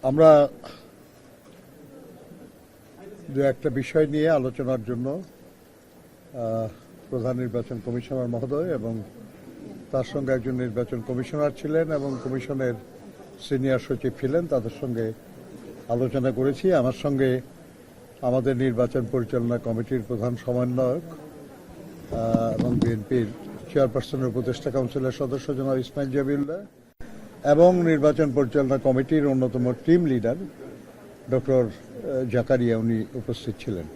আমরা দু একটা বিষয় নিয়ে আলোচনার জন্য প্রধান নির্বাচন কমিশনার মহোদয় এবং তার সঙ্গে একজন নির্বাচন কমিশনার ছিলেন এবং কমিশনের সিনিয়র সচিব ছিলেন, তাদের সঙ্গে আলোচনা করেছি। আমার সঙ্গে আমাদের নির্বাচন পরিচালনা কমিটির প্রধান সমন্বয়ক এবং বিএনপির চেয়ারপারসনের উপদেষ্টা কাউন্সিলের সদস্য জনাব ইসমাইল জবিউল্লাহ এবং নির্বাচন পরিচালনা কমিটির অন্যতম টিম লিডার ডক্টর জাকারিয়া উনি উপস্থিত ছিলেন।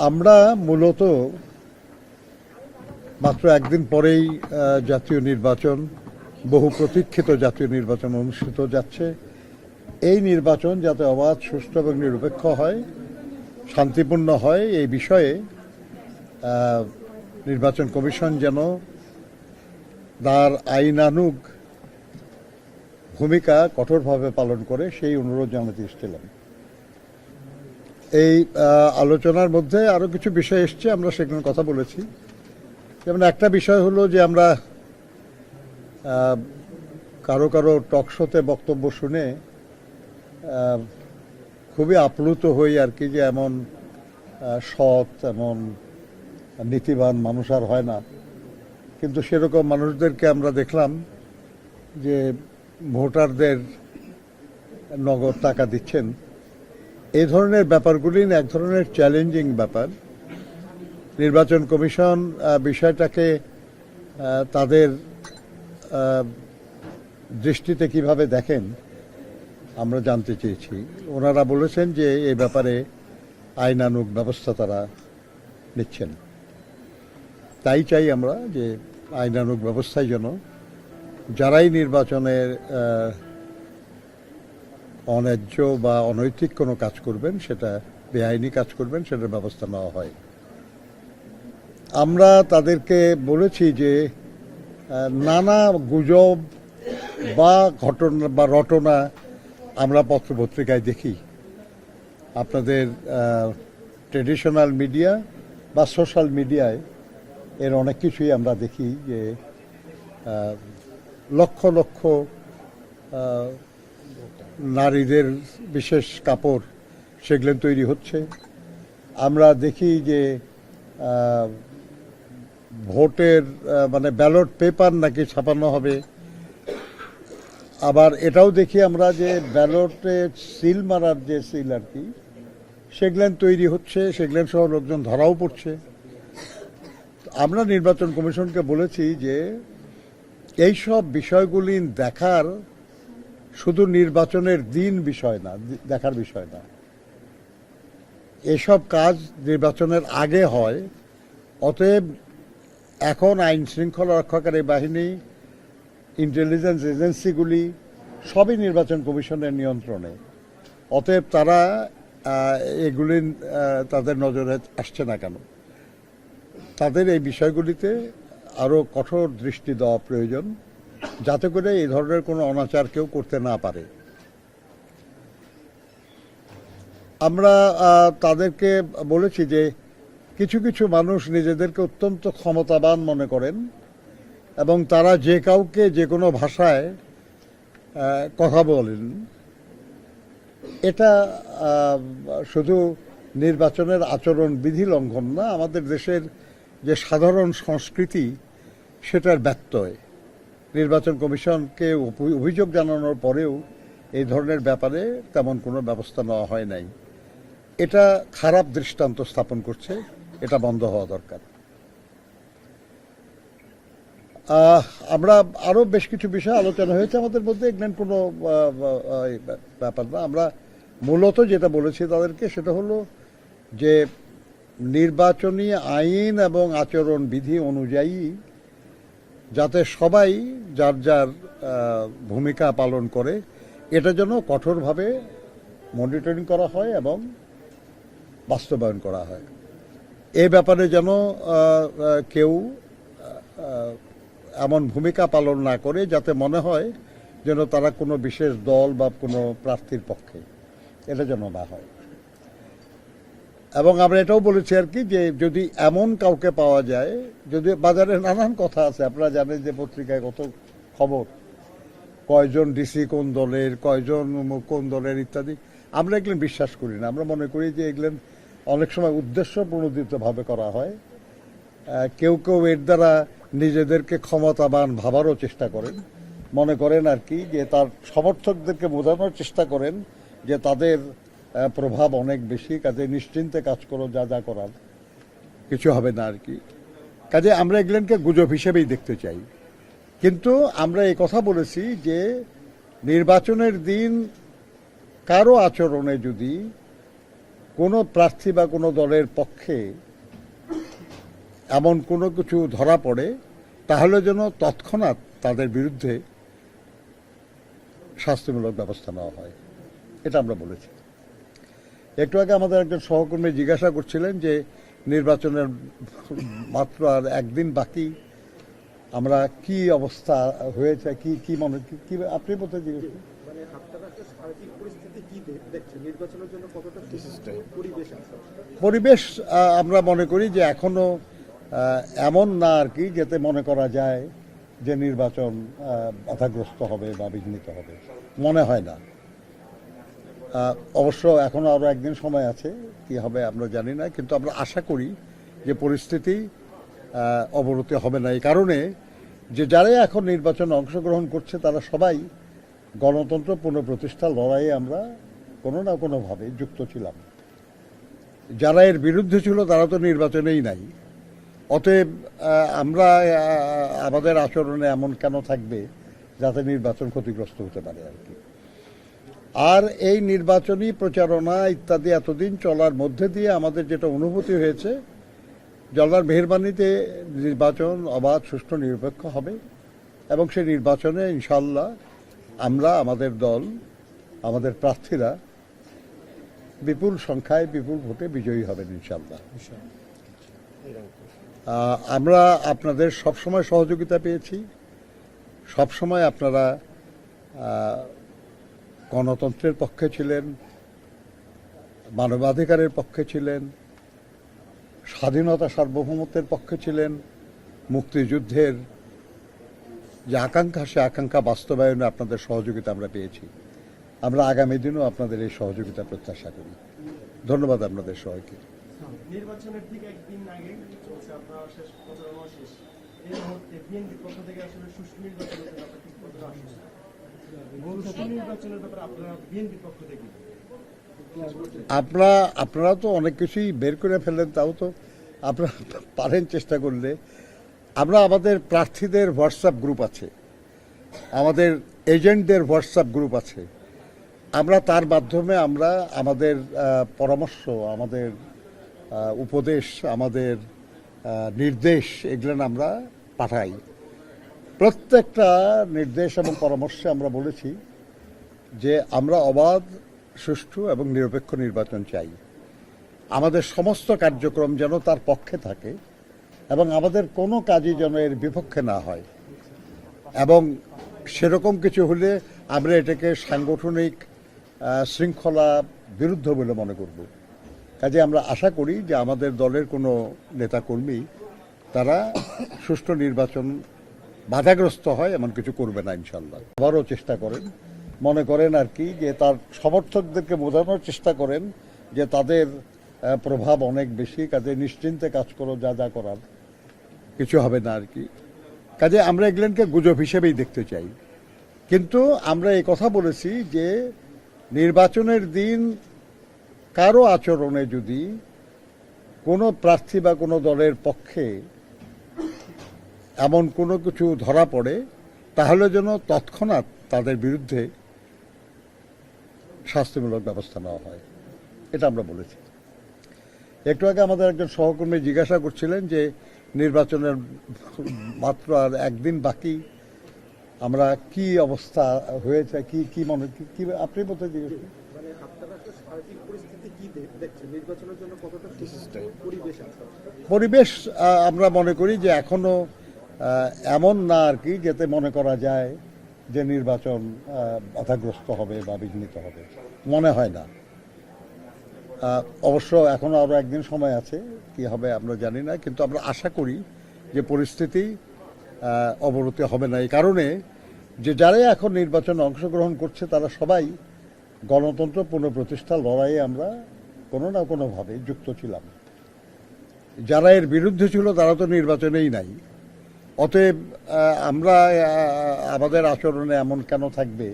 আমরা মূলত মাত্র একদিন পরেই জাতীয় নির্বাচন, বহু প্রতীক্ষিত জাতীয় নির্বাচন অনুষ্ঠিত যাচ্ছে। এই নির্বাচন যাতে অবাধ, সুষ্ঠু এবং নিরপেক্ষ হয়, শান্তিপূর্ণ হয়, এই বিষয়ে নির্বাচন কমিশন যেন তার আইনানুগ ভূমিকা কঠোরভাবে পালন করে সেই অনুরোধ জানাতে এসেছিলাম। এই আলোচনার মধ্যে আরও কিছু বিষয় এসছে, আমরা সেগুলো কথা বলেছি। যেমন একটা বিষয় হলো যে আমরা কারো কারো টকশোতে বক্তব্য শুনে খুবই আপ্লুত হই আর কি, যে এমন সৎ, এমন নীতিবান মানুষ আর হয় না। কিন্তু সেরকম মানুষদেরকে আমরা দেখলাম যে ভোটারদের নগদ টাকা দিচ্ছেন। এই ধরনের ব্যাপারগুলি এক ধরনের চ্যালেঞ্জিং ব্যাপার। নির্বাচন কমিশন বিষয়টাকে তাদের দৃষ্টিতে কিভাবে দেখেন আমরা জানতে চেয়েছি। ওনারা বলেছেন যে এই ব্যাপারে আইনানুগ ব্যবস্থা তারা নিচ্ছেন। তাই চাই আমরা যে আইনানুগ ব্যবস্থায় যেন যারাই নির্বাচনের অন্যায্য বা অনৈতিক কোনো কাজ করবেন, সেটা বেআইনি কাজ করবেন, সেটার ব্যবস্থা নেওয়া হয়। আমরা তাদেরকে বলেছি যে নানা গুজব বা ঘটনা বা রটনা আমরা পত্রপত্রিকায় দেখি, আপনাদের ট্রেডিশনাল মিডিয়া বা সোশ্যাল মিডিয়ায় এর অনেক কিছুই আমরা দেখি, যে লক্ষ লক্ষ নারীদের বিশেষ কাপড় সেগুলো তৈরি হচ্ছে। আমরা দেখি যে ভোটের মানে ব্যালট পেপার নাকি ছাপানো হবে। আবার এটাও দেখি আমরা যে ব্যালটে সিল মারার যে সিল আর কি, সেগুলেন তৈরি হচ্ছে, সেগুলেন সহ লোকজন ধরাও পড়ছে। আমরা নির্বাচন কমিশনকে বলেছি যে এইসব বিষয়গুলি দেখার শুধু নির্বাচনের দিন বিষয় না, দেখার বিষয় না। এসব কাজ নির্বাচনের আগে হয়। অতএব এখন আইন শৃঙ্খলা রক্ষাকারী বাহিনী, ইন্টেলিজেন্স এজেন্সিগুলি সবই নির্বাচন কমিশনের নিয়ন্ত্রণে। অতএব তারা এগুলি তাদের নজরে আসছে না কেন, তাদের এই বিষয়গুলিতে আরও কঠোর দৃষ্টি দেওয়া প্রয়োজন, যাতে করে এই ধরনের কোনো অনাচার কেউ করতে না পারে। আমরা তাদেরকে বলেছি যে কিছু কিছু মানুষ নিজেদেরকে অত্যন্ত ক্ষমতাবান মনে করেন এবং তারা যে কাউকে যে কোনো ভাষায় কথা বলেন। এটা শুধু নির্বাচনের আচরণ বিধি লঙ্ঘন না, আমাদের দেশের যে সাধারণ সংস্কৃতি সেটার ব্যত্যয়। নির্বাচন কমিশনকে অভিযোগ জানানোর পরেও এই ধরনের ব্যাপারে তেমন কোনো ব্যবস্থা নেওয়া হয় নাই। এটা খারাপ দৃষ্টান্ত স্থাপন করছে, এটা বন্ধ হওয়া দরকার। আমরা আরও বেশ কিছু বিষয় আলোচনা হয়েছে আমাদের মধ্যে, এগুলো কোনো ব্যাপার না। আমরা মূলত যেটা বলেছি তাদেরকে সেটা হলো যে নির্বাচনী আইন এবং আচরণ বিধি অনুযায়ী যাতে সবাই যার যার ভূমিকা পালন করে, এটা যেন কঠোরভাবে মনিটরিং করা হয় এবং বাস্তবায়ন করা হয়। এ ব্যাপারে যেন কেউ এমন ভূমিকা পালন না করে যাতে মনে হয় যেন তারা কোনো বিশেষ দল বা কোনো প্রার্থীর পক্ষে, এটা যেন না হয়। এবং আমরা এটাও বলেছি আর কি, যে যদি এমন কাউকে পাওয়া যায়, যদি বাজারে নানান কথা আছে, আপনারা জানেন যে পত্রিকায় কত খবর, কয়জন ডিসি কোন দলের, কয়জন কোন দলের ইত্যাদি আমরা এগুলো বিশ্বাস করি না। আমরা মনে করি যে এগুলো অনেক সময় উদ্দেশ্য প্রণোদিতভাবে করা হয়। কেউ কেউ এর দ্বারা নিজেদেরকে ক্ষমতাবান ভাবারও চেষ্টা করেন, মনে করেন আর কি যে তার সমর্থকদেরকে বোঝানোর চেষ্টা করেন যে তাদের প্রভাব অনেক বেশি, কাজে নিশ্চিন্তে কাজ করো, যা যা করার কিছু হবে না আর কি। কাজে আমরা এগুলোকে গুজব হিসেবেই দেখতে চাই। কিন্তু আমরা এই কথা বলেছি যে নির্বাচনের দিন কারো আচরণে যদি কোনো প্রার্থী বা কোনো দলের পক্ষে এমন কোনো কিছু ধরা পড়ে, তাহলে যেন তৎক্ষণাৎ তাদের বিরুদ্ধে শাস্তিমূলক ব্যবস্থা নেওয়া হয়, এটা আমরা বলেছি। একটু আগে আমাদের একজন সহকর্মী জিজ্ঞাসা করছিলেন যে নির্বাচনের মাত্র আর একদিন বাকি, আমরা কি অবস্থা হয়েছে, কি কি মনে কি আপনি বলতে জিজ্ঞেস মানে আপনারা একটা সার্বিক পরিস্থিতি কি দেখছেন, নির্বাচনের জন্য কতটা পরিবেশ আছে? পরিবেশ আমরা মনে করি যে এখনো এমন না আর কি, যাতে মনে করা যায় যে নির্বাচন বাধাগ্রস্ত হবে বা বিঘ্নিত হবে, মনে হয় না। অবশ্য এখনো আরো একদিন সময় আছে, কি হবে আমরা জানি না, কিন্তু আমরা আশা করি যে পরিস্থিতি অবনতি হবে না। এই কারণে যে যারা এখন নির্বাচনে অংশগ্রহণ করছে তারা সবাই গণতন্ত্র পুনঃপ্রতিষ্ঠার লড়াইয়ে আমরা কোনো না কোনোভাবে যুক্ত ছিলাম। যারা এর বিরুদ্ধে ছিল তারা তো নির্বাচনেই নাই। অতএব আমরা আমাদের আচরণে এমন কেন থাকবে যাতে নির্বাচন ক্ষতিগ্রস্ত হতে পারে আর কি। আর এই নির্বাচনী প্রচারণা ইত্যাদি এতদিন চলার মধ্যে দিয়ে আমাদের যেটা অনুভূতি হয়েছে, আল্লাহর মেহেরবানিতে নির্বাচন অবাধ, সুষ্ঠু, নিরপেক্ষ হবে এবং সেই নির্বাচনে ইনশাল্লাহ আমরা, আমাদের দল, আমাদের প্রার্থীরা বিপুল সংখ্যায় বিপুল ভোটে বিজয়ী হবেন ইনশাল্লাহ। আমরা আপনাদের সবসময় সহযোগিতা পেয়েছি, সবসময় আপনারা গণতন্ত্রের পক্ষে ছিলেন, মানবাধিকারের পক্ষে ছিলেন, স্বাধীনতা সার্বভৌমত্বের পক্ষে ছিলেন, মুক্তিযুদ্ধের যে আকাঙ্ক্ষা, সে আকাঙ্ক্ষা বাস্তবায়নে আপনাদের সহযোগিতা আমরা পেয়েছি। আমরা আগামী দিনও আপনাদের এই সহযোগিতা প্রত্যাশা করি। ধন্যবাদ আপনাদের সবাইকে। নির্বাচনের ঠিক একদিন আগে চলছে আপনার শেষ প্রচারণা শেষ, এই মুহূর্তে বিএনপির পক্ষ থেকে আসলে সুষ্ঠু নির্বাচনের ব্যাপারে ঠিক কতটা আশ্বস্ত? সুষ্ঠু নির্বাচনের ব্যাপারে আপনারা বিএনপির পক্ষ থেকে আপনারা তো অনেক কিছুই বের করে ফেললেন, তাও তো আপনারা পারেন চেষ্টা করলে। আমরা, আমাদের প্রার্থীদের হোয়াটসঅ্যাপ গ্রুপ আছে, আমাদের এজেন্টদের হোয়াটসঅ্যাপ গ্রুপ আছে, আমরা তার মাধ্যমে আমরা আমাদের পরামর্শ, আমাদের উপদেশ, আমাদের নির্দেশ এগুলো আমরা পাঠাই। প্রত্যেকটা নির্দেশ এবং পরামর্শে আমরা বলেছি যে আমরা অবাধ, সুষ্ঠু এবং নিরপেক্ষ নির্বাচন চাই। আমাদের সমস্ত কার্যক্রম যেন তার পক্ষে থাকে এবং আমাদের কোনো কাজই যেন এর বিপক্ষে না হয়, এবং সেরকম কিছু হলে আমরা এটাকে সাংগঠনিক শৃঙ্খলা বিরুদ্ধ বলে মনে করব। কাজে আমরা আশা করি যে আমাদের দলের কোনো নেতাকর্মী তারা সুষ্ঠু নির্বাচন বাধাগ্রস্ত হয় এমন কিছু করবে না ইনশাল্লাহ। আবারও চেষ্টা করেন, মনে করেন আর কি যে তার সমর্থকদেরকে বোঝানোর চেষ্টা করেন যে তাদের প্রভাব অনেক বেশি, কাজে নিশ্চিন্তে কাজ করো, যা যা করার কিছু হবে না আর কি। কাজে আমরা এগুলোকে গুজব হিসেবেই দেখতে চাই। কিন্তু আমরা এই কথা বলেছি যে নির্বাচনের দিন কারো আচরণে যদি কোনো প্রার্থী বা কোনো দলের পক্ষে এমন কোনো কিছু ধরা পড়ে, তাহলে যেন তৎক্ষণাৎ তাদের বিরুদ্ধে শাস্তিমূলক ব্যবস্থা নেওয়া হয়, এটা আমরা বলেছি। একটু আগে আমাদের একজন সহকর্মী জিজ্ঞাসা করছিলেন যে নির্বাচনের মাত্র আর একদিন বাকি, আমরা কি অবস্থা হয়েছে, কি কি মনে কি আপনি বলতে জিজ্ঞেস মানে আপনারা একটা সার্বিক পরিস্থিতি কি দেখছেন, নির্বাচনের জন্য কতটা পরিবেশ আছে? পরিবেশ আমরা মনে করি যে এখনো এমন না আর কি, যাতে মনে করা যায় যে নির্বাচন বাধাগ্রস্ত হবে বা বিঘ্নিত হবে, মনে হয় না। অবশ্য এখনো আরো একদিন সময় আছে, কি হবে আমরা জানি না, কিন্তু আমরা আশা করি যে পরিস্থিতি অবনতি হবে না। এই কারণে যে যারাই এখন নির্বাচনে অংশগ্রহণ করছে তারা সবাই গণতন্ত্র পুনঃপ্রতিষ্ঠার লড়াইয়ে আমরা কোনো না কোনোভাবে যুক্ত ছিলাম। যারা এর বিরুদ্ধে ছিল তারা তো নির্বাচনেই নাই। অতএব আমরা আমাদের আচরণে এমন কেন থাকবে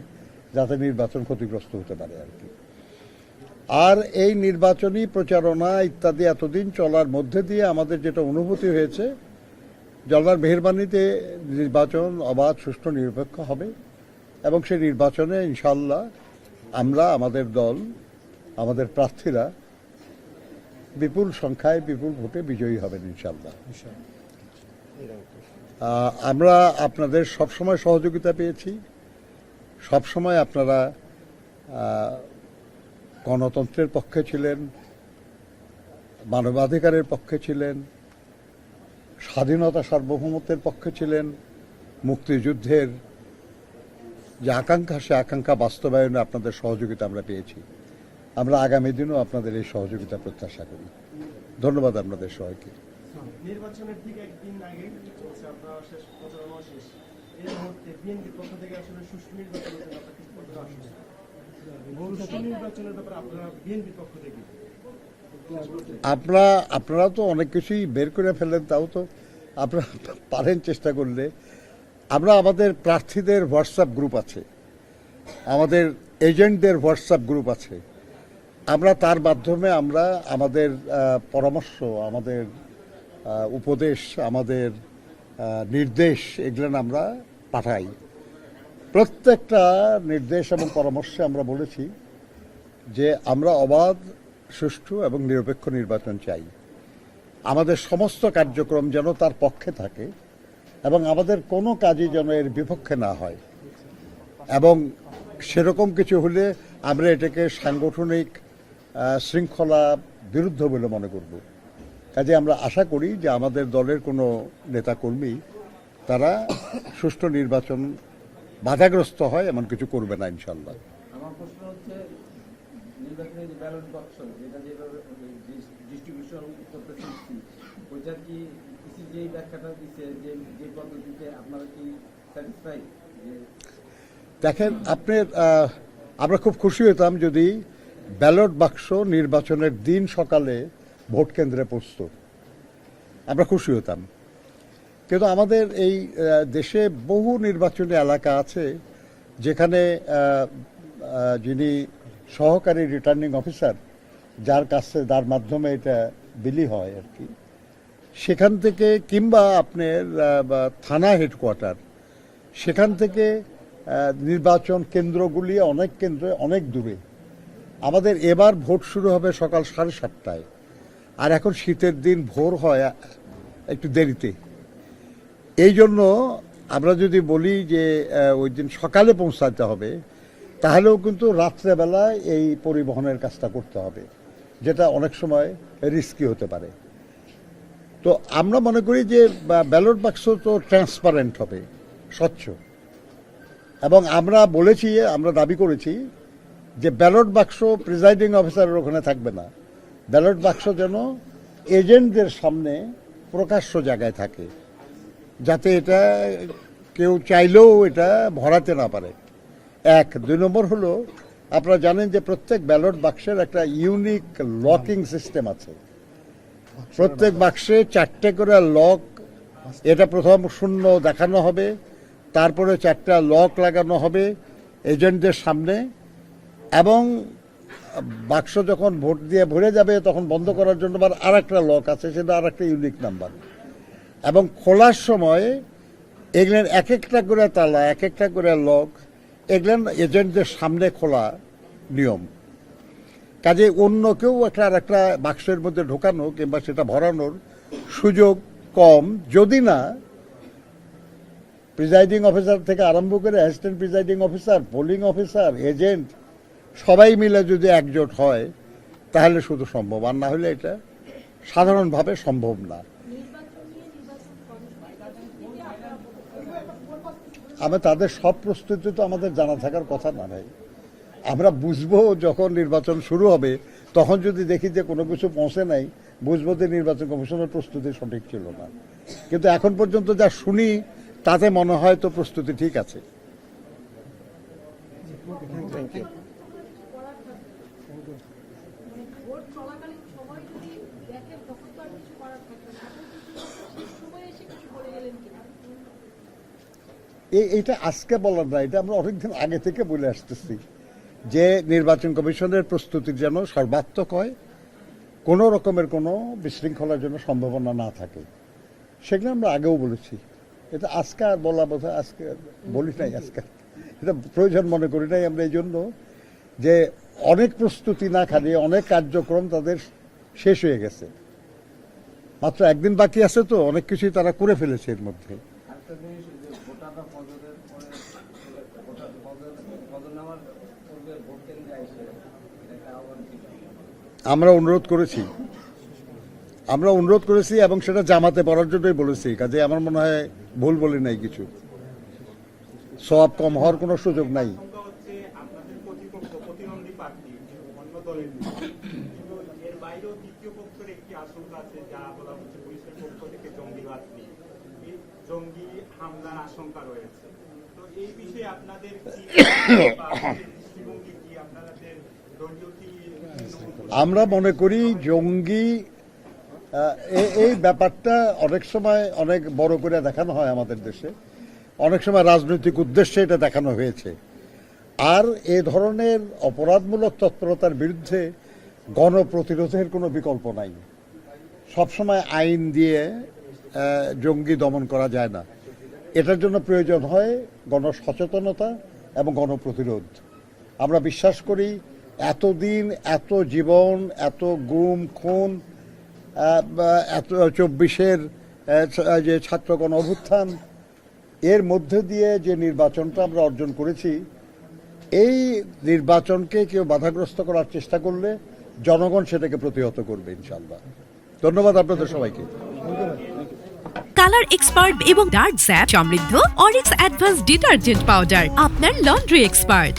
যাতে নির্বাচন ক্ষতিগ্রস্ত হতে পারে আর কি। আর এই নির্বাচনী প্রচারণা ইত্যাদি এতদিন চলার মধ্যে দিয়ে আমাদের যেটা অনুভূতি হয়েছে, আল্লাহর মেহেরবানিতে নির্বাচন অবাধ, সুষ্ঠু, নিরপেক্ষ হবে এবং সেই নির্বাচনে ইনশাল্লাহ আমরা, আমাদের দল, আমাদের প্রার্থীরা বিপুল সংখ্যায় বিপুল ভোটে বিজয়ী হবেন ইনশাল্লাহ। আমরা আপনাদের সবসময় সহযোগিতা পেয়েছি, সবসময় আপনারা গণতন্ত্রের পক্ষে ছিলেন, মানবাধিকারের পক্ষে ছিলেন, স্বাধীনতা সার্বভৌমত্বের পক্ষে ছিলেন, মুক্তিযুদ্ধের যে আকাঙ্ক্ষা সে আকাঙ্ক্ষা বাস্তবায়নে আপনাদের সহযোগিতা আমরা পেয়েছি। আমরা আগামী দিনও আপনাদের এই সহযোগিতা প্রত্যাশা করি। ধন্যবাদ আপনাদের সবাইকে। নির্বাচনের ঠিক একদিন আগে চলছে আপনার শেষ প্রচারণা শেষ, এই মুহূর্তে বিএনপির পক্ষ থেকে আসলে সুষ্ঠু নির্বাচনের জন্য আপনার ঠিক কতটা আশ্বস্ত? সুষ্ঠু নির্বাচনের ব্যাপারে আপনারা বিএনপির পক্ষ থেকে আপনারা তো অনেক কিছুই বের করে ফেলেন, তাও তো আপনারা পারেন চেষ্টা করলে। আমরা আমাদের প্রার্থীদের হোয়াটসঅ্যাপ গ্রুপ আছে, আমাদের এজেন্টদের হোয়াটসঅ্যাপ গ্রুপ আছে। আমরা তার মাধ্যমে আমরা আমাদের পরামর্শ, আমাদের উপদেশ, আমাদের নির্দেশ এগুলো আমরা পাঠাই। প্রত্যেকটা নির্দেশ এবং পরামর্শে আমরা বলেছি যে আমরা অবাধ, সুষ্ঠু এবং নিরপেক্ষ নির্বাচন চাই। আমাদের সমস্ত কার্যক্রম যেন তার পক্ষে থাকে এবং আমাদের কোনো কাজই যেন এর বিপক্ষে না হয়, এবং সেরকম কিছু হলে আমরা এটাকে সাংগঠনিক শৃঙ্খলা বিরুদ্ধ বলে মনে করব। কাজে আমরা আশা করি যে আমাদের দলের কোনো নেতাকর্মী তারা সুষ্ঠু নির্বাচন বাধাগ্রস্ত হয় এমন কিছু করবে না ইনশাল্লাহ। আমার প্রশ্ন হচ্ছে, নির্বাচনের যে ব্যালট বাক্স যেটা যেভাবে ডিস্ট্রিবিউশন করতেছে, ওইটার কি যে ব্যাখ্যাটা দিচ্ছে যে পদ্ধতিতে আপনারা কি স্যাটিসফাই? দেখেন, আমরা খুব খুশি হতাম যদি ব্যালট বাক্স নির্বাচনের দিন সকালে ভোট কেন্দ্রে পৌঁছত, আমরা খুশি হতাম। কিন্তু আমাদের এই দেশে বহু নির্বাচনী এলাকা আছে যেখানে যিনি সহকারী রিটার্নিং অফিসার, যার মাধ্যমে এটা বিলি হয় আর কি, সেখান থেকে, কিংবা আপনার থানা হেডকোয়ার্টার, সেখান থেকে নির্বাচন কেন্দ্রগুলি অনেক কেন্দ্রে অনেক দূরে। আমাদের এবার ভোট শুরু হবে সকাল 7:30টায়, আর এখন শীতের দিন ভোর হয় একটু দেরিতে। এই জন্য আমরা যদি বলি যে ওই দিন সকালে পৌঁছাতে হবে, তাহলেও কিন্তু রাত্রেবেলায় এই পরিবহনের কাজটা করতে হবে, যেটা অনেক সময় রিস্কি হতে পারে। তো আমরা মনে করি যে ব্যালট বাক্স তো ট্রান্সপারেন্ট হবে, স্বচ্ছ, এবং আমরা বলেছি, আমরা দাবি করেছি যে ব্যালট বাক্স প্রিজাইডিং অফিসারের ওখানে থাকবে না, ব্যালট বাক্স যেন এজেন্টদের সামনে প্রকাশ্য জায়গায় থাকে, যাতে এটা কেউ চাইলেও এটা ভরাতে না পারে। 1, 2 নম্বর হলো, আপনারা জানেন যে প্রত্যেক ব্যালট বাক্সের একটা ইউনিক লকিং সিস্টেম আছে। প্রত্যেক বাক্সে 4টে করে লক, এটা প্রথম 0 দেখানো হবে, তারপরে 4টা লক লাগানো হবে এজেন্টদের সামনে, এবং বাক্স যখন ভোট দিয়ে ভরে যাবে তখন বন্ধ করার জন্য আবার আর একটা লক আছে, সেটা আর একটা ইউনিক নাম্বার। এবং খোলার সময় এগুলেন এক একটা করে তালা, এক একটা করে লক, এগুলেন এজেন্টদের সামনে খোলা নিয়ম। কাজে অন্য কেউ আর একটা বাক্সের মধ্যে ঢোকানো কিংবা সেটা ভরানোর সুযোগ কম, যদি না প্রিজাইডিং অফিসার থেকে আরম্ভ করে assistant presiding officer, polling officer, agent সবাই মিলে যদি একজোট হয় তাহলে শুধু সম্ভব, আর না হলে এটা সাধারণভাবে সম্ভব না। তাদের সব প্রস্তুতি তো আমাদের জানা থাকার কথা না ভাই। আমরা বুঝবো যখন নির্বাচন শুরু হবে, তখন যদি দেখি যে কোনো কিছু পৌঁছে নাই, বুঝবো যে নির্বাচন কমিশনের প্রস্তুতি সঠিক ছিল না। কিন্তু এখন পর্যন্ত যা শুনি তাতে মনে হয় তো প্রস্তুতি ঠিক আছে। Thank you. ভোট চলাকালীন সময় যদি দেখেন তখন তো আর কিছু করার থাকবে না। এখন কিন্তু শেষ সময়ে এসে কিছু বলে গেলেন কিনা? এইটা আজকে বলার না, এটা আমরা অনেকদিন আগে থেকে বলে আসতেছি যে নির্বাচন কমিশনের প্রস্তুতি যেন সর্বাত্মক হয়, কোনো রকমের কোনো বিশৃঙ্খলার জন্য সম্ভাবনা না থাকে, সেগুলো আমরা আগেও বলেছি। এটা আজকে আর বলা বোধ হয় আজকে বলি নাই, আজকে এটা প্রয়োজন মনে করি নাই আমরা, এই জন্য যে অনেক প্রস্তুতি না খালিয়ে অনেক কার্যক্রম তাদের শেষ হয়ে গেছে, মাত্র একদিন বাকি আছে, তো অনেক কিছুই তারা করে ফেলেছে এর মধ্যে। একটা জিনিস যে ভোটাররা ফজরের পরে ফজর নামার পূর্বে ভোট কেন্দ্রে আসে, এটাকে আহ্বান ছিল। আমরা অনুরোধ করেছি এবং সেটা জামাতে পড়ার জন্যই বলেছি, কাজে আমার মনে হয় ভুল বলি নাই কিছু, সব কম হওয়ার কোনো সুযোগ নাই। আশঙ্কা হচ্ছে আপনাদের প্রতিপক্ষ প্রতিদ্বন্দ্বী প্রার্থী অন্য দলের কিন্তু এর বাইরেও দ্বিতীয় পক্ষের একটি আশঙ্কা আছে, যা বলা হচ্ছে পুলিশের পক্ষ থেকে জঙ্গিবাদ নিয়ে এই জঙ্গি হামলার আশঙ্কা রয়েছে। তো এই বিষয়ে আপনাদের কি বা আপনাদের দৃষ্টিভঙ্গি কি, আপনাদের দলীয় কি? আমরা মনে করি জঙ্গি এই ব্যাপারটা অনেক সময় অনেক বড় করে দেখানো হয় আমাদের দেশে, অনেক সময় রাজনৈতিক উদ্দেশ্যে এটা দেখানো হয়েছে। আর এ ধরনের অপরাধমূলক তৎপরতার বিরুদ্ধে গণপ্রতিরোধের কোনো বিকল্প নাই। সবসময় আইন দিয়ে জঙ্গি দমন করা যায় না, এটার জন্য প্রয়োজন হয় গণসচেতনতা এবং গণপ্রতিরোধ। আমরা বিশ্বাস করি এতদিন এত জীবন, এত গুম খুন, এত 24-এর যে ছাত্রগণ অভ্যুত্থান, এর মধ্যে দিয়ে যে নির্বাচনটা আমরা অর্জন করেছি, এই নির্বাচনকে কেউ বাধাগ্রস্ত করার চেষ্টা করলে জনগণ সেটাকে প্রতিহত করবে ইনশাআল্লাহ। ধন্যবাদ আপনাদের সবাইকে। কালার এক্সপার্ট এবং ডার্ক স্যাপ সমৃদ্ধ অরিক্স অ্যাডভান্স ডিটারজেন্ট পাউডার আপনার লন্ড্রি এক্সপার্ট।